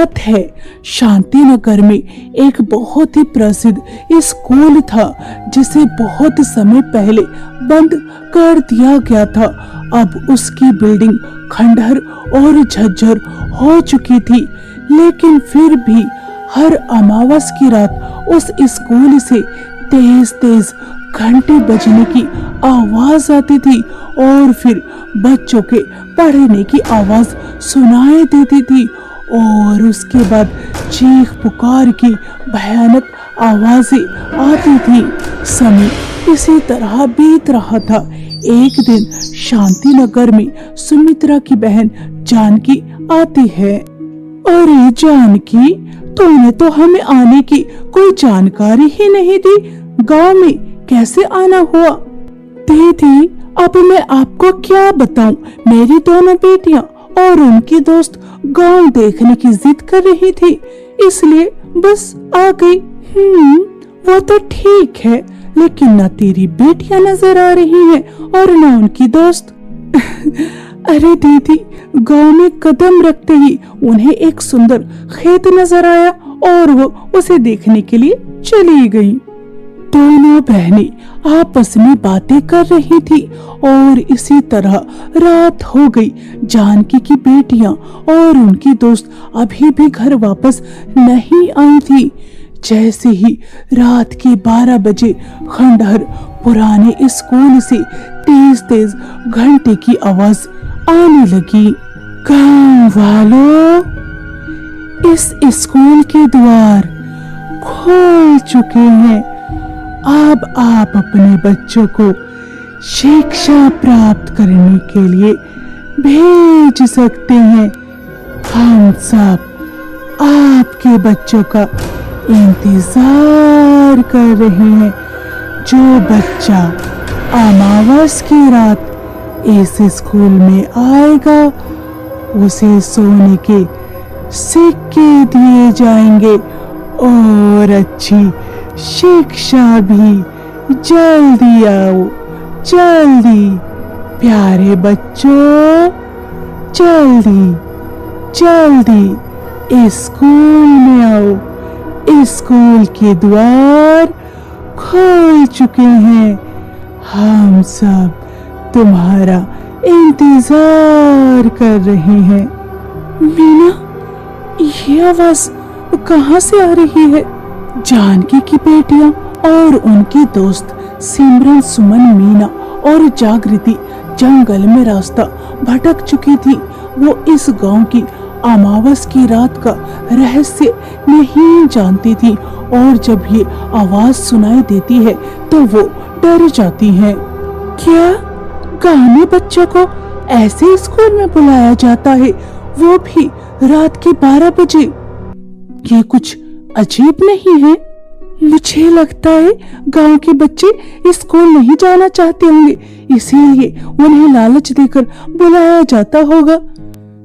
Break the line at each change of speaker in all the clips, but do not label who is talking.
बात है, शांतिनगर में एक बहुत ही प्रसिद्ध स्कूल था जिसे बहुत समय पहले बंद कर दिया गया था। अब उसकी बिल्डिंग खंडहर और झज्जर हो चुकी थी, लेकिन फिर भी हर अमावस की रात उस स्कूल से तेज तेज घंटे बजने की आवाज आती थी और फिर बच्चों के पढ़ने की आवाज सुनाई देती थी और उसके बाद चीख पुकार की भयानक आवाजें आती थी। समय इसी तरह बीत रहा था। एक दिन शांतिनगर में सुमित्रा की बहन जानकी आती है। अरे जानकी, तूने तो हमें आने की कोई जानकारी ही नहीं दी, गांव में कैसे आना हुआ? दीदी, अब मैं आपको क्या बताऊं, मेरी दोनों बेटियां और उनकी दोस्त गांव देखने की जिद कर रही थी, इसलिए बस आ गई। वो तो ठीक है, लेकिन न तेरी बेटियां नजर आ रही हैं और न उनकी दोस्त। अरे दीदी, गांव में कदम रखते ही उन्हें एक सुंदर खेत नजर आया और वो उसे देखने के लिए चली गई। दोनों बहनें आपस में बातें कर रही थी और इसी तरह रात हो गई। जानकी की बेटियां और उनकी दोस्त अभी भी घर वापस नहीं आई थी। जैसे ही रात के 12 बजे खंडहर पुराने स्कूल से तेज तेज घंटे की आवाज आने लगी। गांव वालों, इस स्कूल के द्वार खोल चुके हैं। अब आप अपने बच्चों को शिक्षा प्राप्त करने के लिए भेज सकते हैं। हम सब आपके बच्चों का इंतजार कर रहे हैं। जो बच्चा अमावस की रात इस स्कूल में आएगा, उसे सोने के सिक्के दिए जाएंगे और अच्छी शिक्षा भी। जल्दी आओ, जल्दी प्यारे बच्चों, जल्दी जल्दी स्कूल में आओ। स्कूल के द्वार खोल चुके हैं। हम सब तुम्हारा इंतजार कर रहे हैं। मीना, ये आवाज कहाँ से आ रही है? जानकी की बेटियां और उनकी दोस्त सिमरन, सुमन, मीना और जागृति जंगल में रास्ता भटक चुकी थी। वो इस गांव की अमावस की रात का रहस्य नहीं जानती थी और जब ये आवाज सुनाई देती है तो वो डर जाती हैं। क्या गांव में बच्चों को ऐसे स्कूल में बुलाया जाता है, वो भी रात के 12 बजे? ये कुछ अजीब नहीं है? मुझे लगता है गांव के बच्चे स्कूल नहीं जाना चाहते होंगे, इसीलिए उन्हें लालच देकर बुलाया जाता होगा।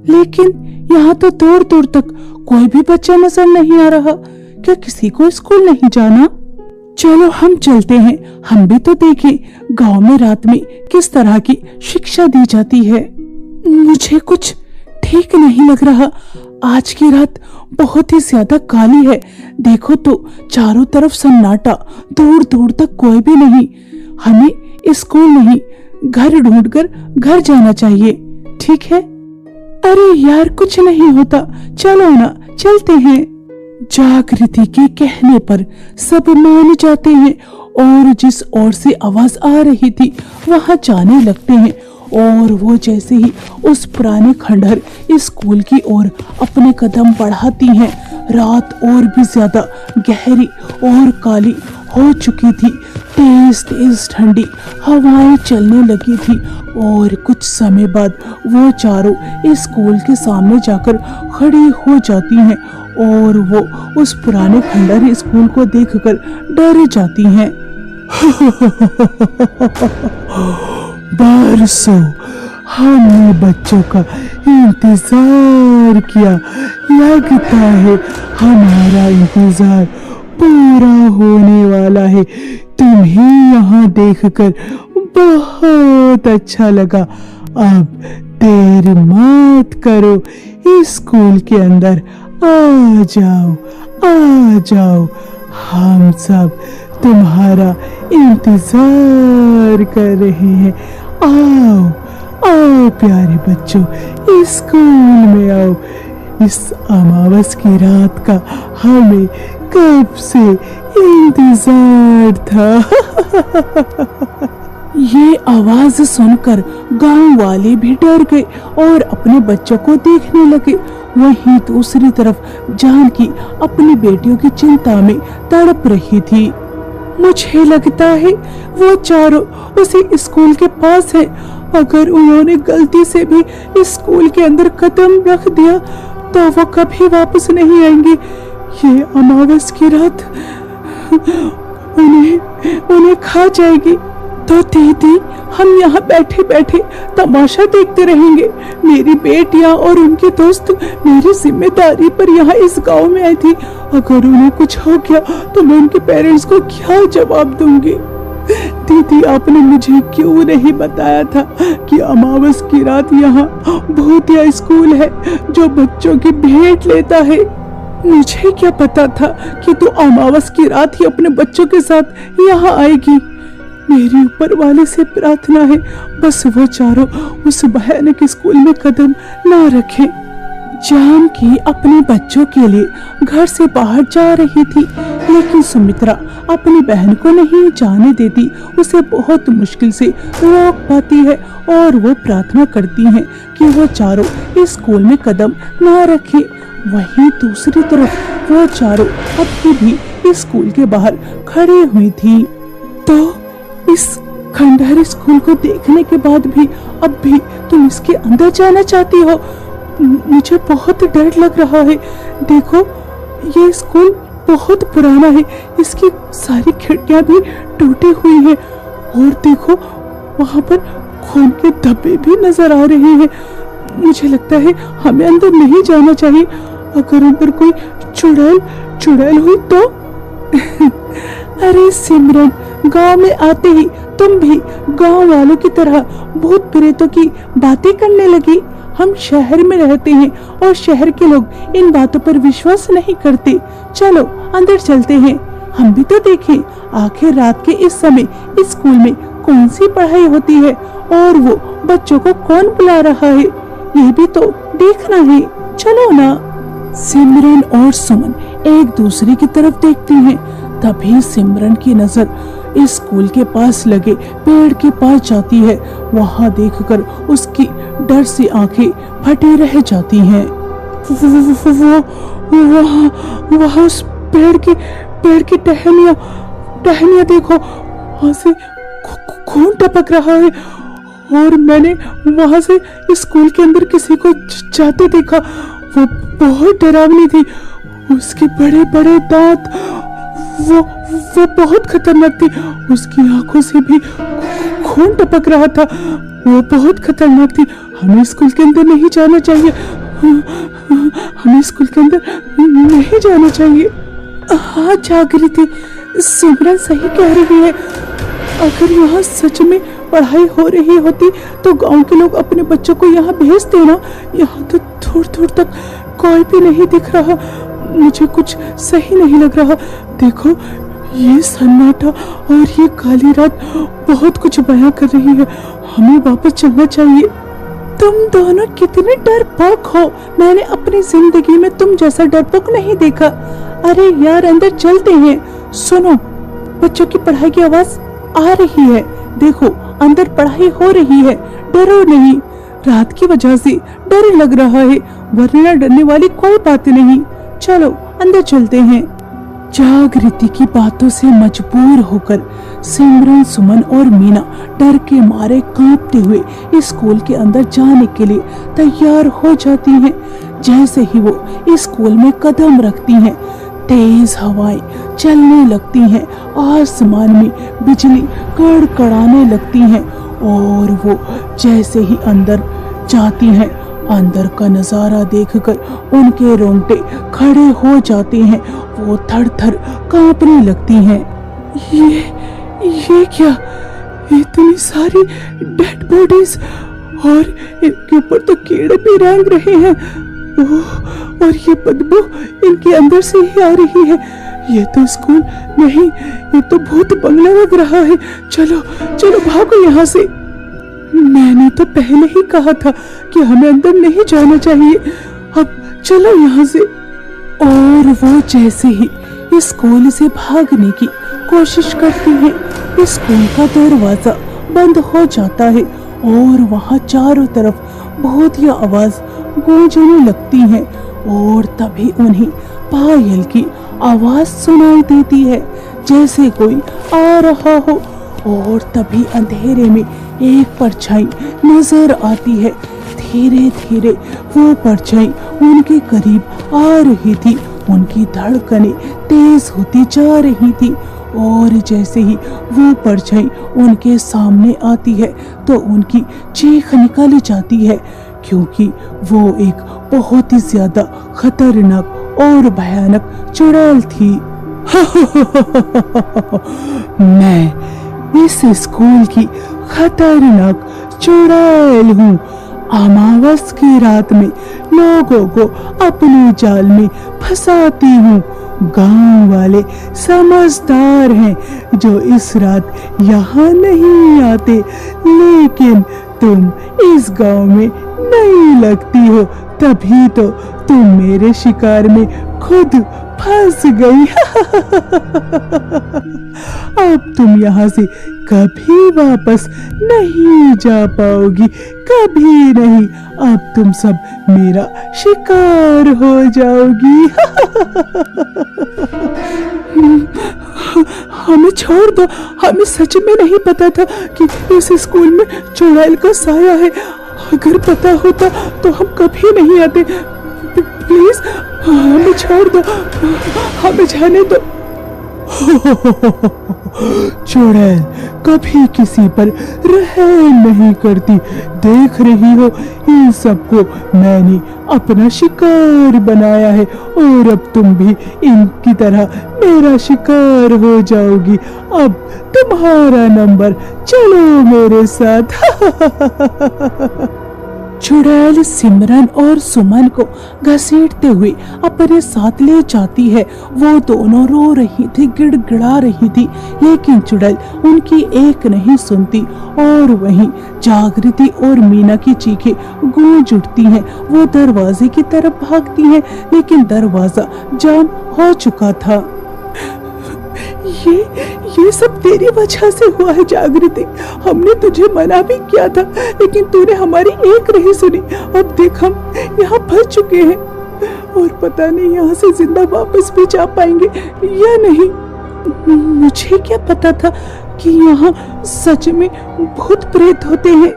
लेकिन यहाँ तो दूर दूर तक कोई भी बच्चा नजर नहीं आ रहा। क्या किसी को स्कूल नहीं जाना? चलो हम चलते हैं, हम भी तो देखें गांव में रात में किस तरह की शिक्षा दी जाती है। मुझे कुछ ठीक नहीं लग रहा। आज की रात बहुत ही ज्यादा काली है। देखो तो चारों तरफ सन्नाटा, दूर दूर तक कोई भी नहीं। हमें स्कूल नहीं, घर ढूंढकर घर जाना चाहिए, ठीक है? अरे यार, कुछ नहीं होता, चलो ना, चलते हैं। जागृति के कहने पर सब मान जाते हैं और जिस ओर से आवाज आ रही थी वहां जाने लगते हैं। और वो जैसे ही उस पुराने खंडहर स्कूल की ओर अपने कदम बढ़ाती हैं, रात और भी ज्यादा गहरी और काली हो चुकी थी। तेज तेज ठंडी हवाएं चलने लगी थी और कुछ समय बाद वो चारों स्कूल के सामने जाकर खड़ी हो जाती हैं और वो उस पुराने खंडहर स्कूल को देखकर डर जाती हैं। बरसों हमने बच्चों का इंतजार किया, लगता है हमारा इंतजार पूरा होने वाला है। तुम्हें यहाँ देखकर बहुत अच्छा लगा। अब देर मत करो, स्कूल के अंदर आ जाओ, आ जाओ, हम सब तुम्हारा इंतजार कर रहे हैं। आओ आओ प्यारे बच्चों, इस स्कूल में आओ। इस अमावस की रात का हमें कब से इंतजार था। ये आवाज सुनकर गांव वाले भी डर गए और अपने बच्चों को देखने लगे। वहीं दूसरी तरफ जानकी अपनी बेटियों की चिंता में तड़प रही थी। मुझे लगता है वो चारों उसी स्कूल के पास है। अगर उन्होंने गलती से भी इस स्कूल के अंदर कदम रख दिया तो वो कभी वापस नहीं आएंगे। ये अमावस की रात उन्हें खा जाएगी। तो दीदी, हम यहाँ बैठे बैठे तमाशा देखते रहेंगे। मेरी बेटियाँ और उनके दोस्त मेरी जिम्मेदारी पर यहाँ इस गांव में आई थी। अगर उन्हें कुछ हो गया तो मैं उनके पेरेंट्स को क्या जवाब दूंगी। दीदी, आपने मुझे क्यों नहीं बताया था कि अमावस की रात यहाँ भूतिया स्कूल है जो बच्चों की भेंट लेता है। मुझे क्या पता था कि तू अमावस की रात ही अपने बच्चों के साथ यहाँ आएगी। मेरी ऊपर वाले से प्रार्थना है बस वो चारों उस भयानक स्कूल में कदम ना रखें। जानकी अपने बच्चों के लिए घर से बाहर जा रही थी, लेकिन सुमित्रा अपनी बहन को नहीं जाने देती। उसे बहुत मुश्किल से रोक पाती है और वो प्रार्थना करती है कि वो चारों इस स्कूल में कदम ना रखे। वहीं दूसरी तरफ वो चारों अब भी इस स्कूल के बाहर खड़ी हुई थी। तो इस खंडहर स्कूल को देखने के बाद भी अब भी तुम इसके अंदर जाना चाहती हो? मुझे बहुत डर लग रहा है। देखो, ये स्कूल बहुत पुराना है, इसकी सारी खिड़कियां भी टूटी हुई हैं और देखो वहां पर खून के धब्बे भी नजर आ रहे हैं। मुझे लगता है हमें अंदर नहीं जाना चाहिए। अगर अंदर कोई चुड़ैल हुई तो अरे सिमरन, गांव में आते ही तुम भी गांव वालों की तरह भूत प्रेतों की बातें करने लगी। हम शहर में रहते हैं और शहर के लोग इन बातों पर विश्वास नहीं करते। चलो अंदर चलते हैं, हम भी तो देखें आखिर रात के इस समय इस स्कूल में कौन सी पढ़ाई होती है और वो बच्चों को कौन बुला रहा है, ये भी तो देखना है। चलो ना। सिमरन और सुमन एक दूसरे की तरफ देखती हैं। तभी सिमरन की नजर इस स्कूल के पास लगे पेड़ के पास जाती है। वहां देखकर उसकी डर से आंखें फटी रह जाती हैं। वहां उस पेड़ की टहनियां देखो, वहां से खून टपक रहा है और मैंने वहां से इस स्कूल के अंदर किसी को जाते देखा। वो बहुत डरावनी थी, उसके बड़े बड़े दांत, वो बहुत खतरनाक थी। उसकी आंखों से भी खून टपक रहा था, वो बहुत खतरनाक थी। हमें स्कूल के अंदर नहीं जाना चाहिए, हमें स्कूल के अंदर नहीं जाना चाहिए। हाँ जागृति, सिमरन सही कह रही है। अगर यहाँ सच में पढ़ाई हो रही होती तो गांव के लोग अपने बच्चों को यहाँ भेजते ना। यहाँ तो दूर दूर तक कोई भी नहीं दिख रहा। मुझे कुछ सही नहीं लग रहा। देखो, ये सन्नाटा और ये काली रात बहुत कुछ बयां कर रही है। हमें वापस चलना चाहिए। तुम दोनों कितने डरपोक हो। मैंने अपनी जिंदगी में तुम जैसा डरपोक नहीं देखा। अरे यार, अंदर चलते हैं। सुनो, बच्चों की पढ़ाई की आवाज आ रही है। देखो, अंदर पढ़ाई हो रही है। डरो नहीं, रात की वजह से डर लग रहा है, वरना डरने वाली कोई बात नहीं। चलो अंदर चलते हैं। जागृति की बातों से मजबूर होकर सिमरन, सुमन और मीना डर के मारे कांपते हुए इस स्कूल के अंदर जाने के लिए तैयार हो जाती हैं। जैसे ही वो इस स्कूल में कदम रखती हैं, तेज हवाएं चलने लगती हैं, आसमान में बिजली कड़कड़ाने लगती हैं और वो जैसे ही अंदर जाती हैं, अंदर का नजारा देखकर उनके रोंगटे खड़े हो जाते हैं। वो थर-थर कांपने लगती हैं। ये क्या? इतनी सारी डेड बॉडीज और इनके ऊपर तो कीड़े भी रेंग रहे हैं। ओह, और ये बदबू इनके अंदर से ही आ रही है। ये तो स्कूल नहीं, ये तो भूत बंगला लग रहा है। चलो चलो भागो यहाँ से। मैंने तो पहले ही कहा था कि हमें अंदर नहीं जाना चाहिए। अब चलो यहाँ से। और वो जैसे ही स्कूल से भागने की कोशिश करती है, स्कूल का दरवाजा बंद हो जाता है और वहाँ चारों तरफ बहुत ही आवाज गूंजने लगती है। और तभी उन्हें पायल की आवाज सुनाई देती है, जैसे कोई आ रहा हो। और तभी अंधेरे में एक परछाई नजर आती है। धीरे धीरे वो परछाई उनके करीब आ रही थी। उनकी धड़कनें तेज होती जा रही थी और जैसे ही वो परछाई उनके सामने आती है तो उनकी चीख निकल जाती है, क्योंकि वो एक बहुत ही ज्यादा खतरनाक और भयानक चुड़ैल थी। मैं इस स्कूल की खतरनाक चुड़ैल हूँ। अमावस की रात में लोगों को अपने जाल में फंसाती हूँ। गांव वाले समझदार हैं जो इस रात यहाँ नहीं आते, लेकिन तुम इस गांव में नहीं लगती हो, तभी तो तुम मेरे शिकार में खुद फंस गई। अब तुम यहाँ से कभी वापस नहीं जा पाओगी, कभी नहीं। अब तुम सब मेरा शिकार हो जाओगी। हमें छोड़ दो, हमें सच में नहीं पता था कि इस स्कूल में चुड़ैल का साया है। अगर पता होता तो हम कभी नहीं आते। प्लीज हमें छोड़ दो, हमें जाने दो। चुड़ैल कभी किसी पर रहम नहीं करती। देख रही हो, इन सबको मैंने अपना शिकार बनाया है और अब तुम भी इनकी तरह मेरा शिकार हो जाओगी। अब तुम्हारा नंबर, चलो मेरे साथ। चुड़ैल सिमरन और सुमन को घसीटते हुए अपने साथ ले जाती है। वो दोनों रो रही थी, गिड़गिड़ा रही थी, लेकिन चुड़ैल उनकी एक नहीं सुनती। और वहीं जागृति और मीना की चीखें गूंज उठती हैं। वो दरवाजे की तरफ भागती हैं, लेकिन दरवाजा जाम हो चुका था। ये सब तेरी वजह से हुआ है जागृति। हमने तुझे मना भी किया था, लेकिन तूने हमारी एक नहीं सुनी। अब देख हम यहाँ फंस चुके हैं और पता नहीं यहाँ से जिंदा वापस भी जा पाएंगे या नहीं। मुझे क्या पता था कि यहाँ सच में भूत प्रेत होते हैं।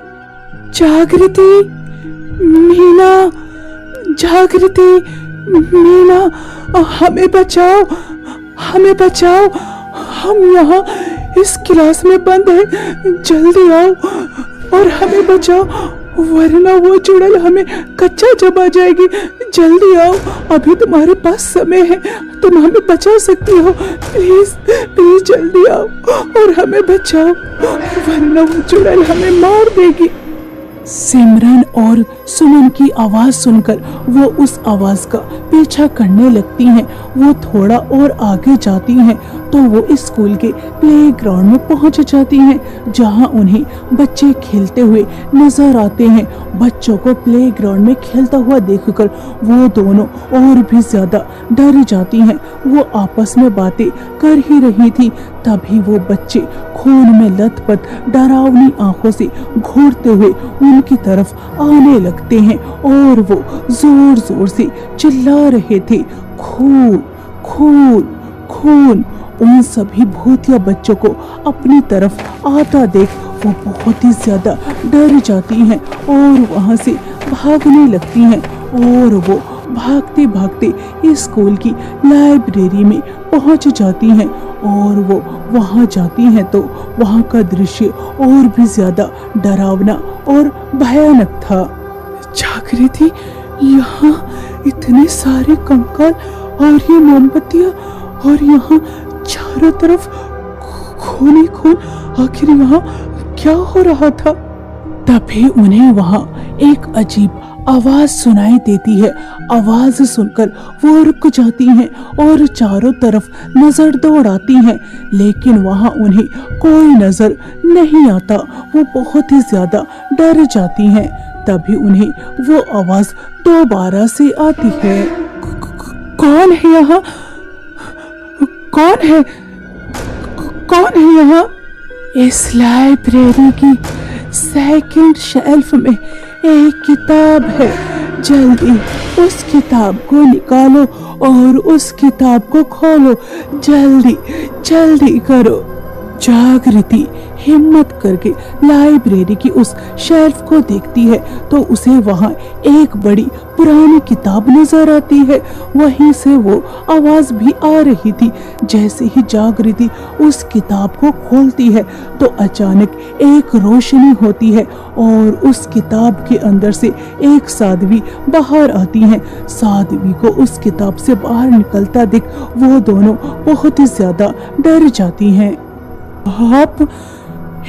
जागृति, मीना, जागृति, मीना, हमें बचाओ, हमें बचाओ। हम यहाँ इस क्लास में बंद हैं, जल्दी आओ और हमें बचाओ, वरना वो चुड़ैल हमें कच्चा चबा जाएगी। जल्दी आओ, अभी तुम्हारे पास समय है, तुम हमें बचा सकती हो। प्लीज प्लीज जल्दी आओ और हमें बचाओ, वरना वो चुड़ैल हमें मार देगी। सिमरन और सुमन की आवाज सुनकर वो उस आवाज का पीछा करने लगती हैं। वो थोड़ा और आगे जाती हैं तो वो स्कूल के प्लेग्राउंड में पहुंच जाती हैं, जहां उन्हें बच्चे खेलते हुए नजर आते हैं। बच्चों को प्लेग्राउंड में खेलता हुआ देखकर वो दोनों और भी ज्यादा डर जाती हैं। वो आपस में बातें कर ही रही थी, तभी वो बच्चे खून में लथपथ डरावनी आंखों से घूरते हुए उनकी तरफ आने लगते हैं और वो जोर जोर से चिल्ला रहे थे, खून खून खून। उन सभी भूतिया बच्चों को अपनी तरफ आता देख वो बहुत ही ज्यादा डर जाती हैं और वहां से भागने लगती हैं। और वो भागते भागते स्कूल की लाइब्रेरी में पहुंच जाती हैं और वो वहां जाती हैं तो वहां का दृश्य और भी ज्यादा डरावना और भयानक था। जागृति, यहाँ इतने सारे कंकाल और ये मोमबत्तियां और यहाँ चारों तरफ खून ही खून, आखिर यहाँ क्या हो रहा था? तभी उन्हें वहाँ एक अजीब आवाज सुनाई देती है। आवाज सुनकर वो रुक जाती हैं और चारों तरफ नजर दौड़ाती हैं, लेकिन वहां उन्हें कोई नजर नहीं आता। वो बहुत ही ज्यादा डर जाती हैं। तभी उन्हें वो आवाज दोबारा से आती है। कौन है यहाँ? कौन है? कौन है यहाँ? इस लाइब्रेरी की सेकंड शेल्फ में एक किताब है। जल्दी उस किताब को निकालो और उस किताब को खोलो। जल्दी जल्दी करो। जागृति हिम्मत करके लाइब्रेरी की उस शेल्फ को देखती है तो उसे वहां एक बड़ी पुरानी किताब नजर आती है। वहीं से वो आवाज भी आ रही थी। जैसे ही जागृति उस किताब को खोलती है तो अचानक एक रोशनी होती है और उस किताब के अंदर से एक साध्वी बाहर आती है। साध्वी को उस किताब से बाहर निकलता देख वो दोनों बहुत ही ज्यादा डर जाती हैं। आप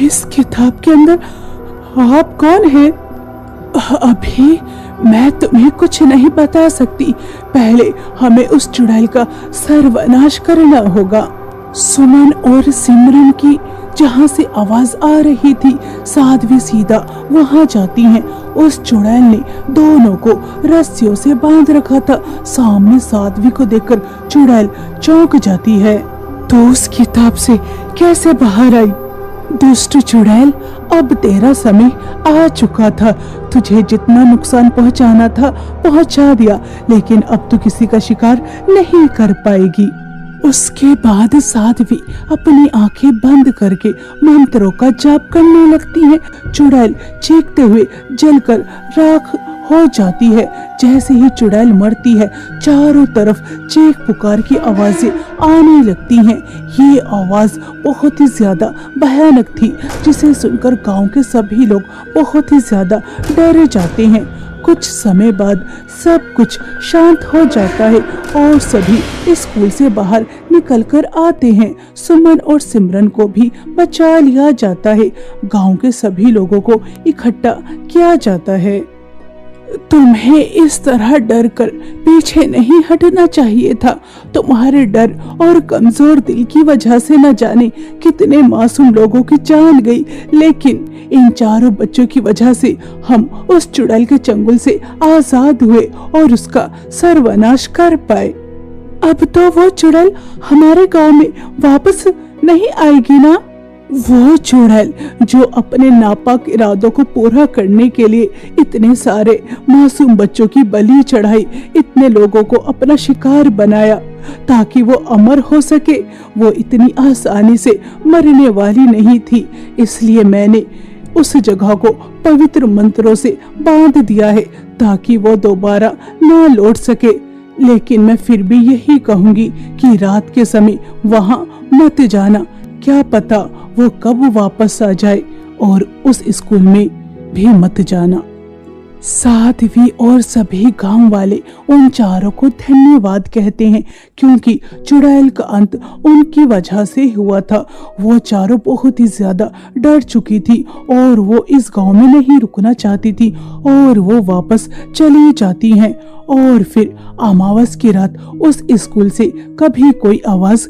इस किताब के अंदर, आप कौन है? अभी मैं तुम्हें कुछ नहीं बता सकती। पहले हमें उस चुड़ैल का सर्वनाश करना होगा। सुमन और सिमरन की जहाँ से आवाज आ रही थी, साध्वी सीधा वहां जाती हैं। उस चुड़ैल ने दोनों को रस्सियों से बांध रखा था। सामने साध्वी को देखकर चुड़ैल चौंक जाती है। तो उस किताब से कैसे बाहर आई? दुष्ट चुड़ैल, अब तेरा समय आ चुका था। तुझे जितना नुकसान पहुंचाना था पहुंचा दिया, लेकिन अब तू किसी का शिकार नहीं कर पाएगी। उसके बाद साध्वी अपनी आंखें बंद करके मंत्रों का जाप करने लगती है। चुड़ैल चीखते हुए जलकर राख हो जाती है। जैसे ही चुड़ैल मरती है चारों तरफ चीख पुकार की आवाजें आने लगती हैं। ये आवाज बहुत ही ज्यादा भयानक थी, जिसे सुनकर गांव के सभी लोग बहुत ही ज्यादा डर जाते हैं। कुछ समय बाद सब कुछ शांत हो जाता है और सभी स्कूल से बाहर निकलकर आते हैं। सुमन और सिमरन को भी बचा लिया जाता है। गांव के सभी लोगों को इकट्ठा किया जाता है। तुम्हें इस तरह डर कर पीछे नहीं हटना चाहिए था। तुम्हारे डर और कमजोर दिल की वजह से न जाने कितने मासूम लोगों की जान गई, लेकिन इन चारों बच्चों की वजह से हम उस चुड़ैल के चंगुल से आजाद हुए और उसका सर्वनाश कर पाए। अब तो वो चुड़ैल हमारे गांव में वापस नहीं आएगी ना? वो चुड़ैल जो अपने नापाक इरादों को पूरा करने के लिए इतने सारे मासूम बच्चों की बलि चढ़ाई, इतने लोगों को अपना शिकार बनाया ताकि वो अमर हो सके, वो इतनी आसानी से मरने वाली नहीं थी। इसलिए मैंने उस जगह को पवित्र मंत्रों से बांध दिया है ताकि वो दोबारा ना लौट सके। लेकिन मैं फिर भी यही कहूंगी कि रात के समय वहां मत जाना। क्या पता वो कब वापस आ जाए, और उस स्कूल में भी मत जाना। साध्वी और सभी गांव वाले उन चारों को धन्यवाद कहते हैं, क्योंकि चुड़ैल का अंत उनकी वजह से हुआ था। वो चारों बहुत ही ज्यादा डर चुकी थी और वो इस गांव में नहीं रुकना चाहती थी और वो वापस चली जाती हैं। और फिर अमावस की रात उस स्कूल से कभी कोई आवाज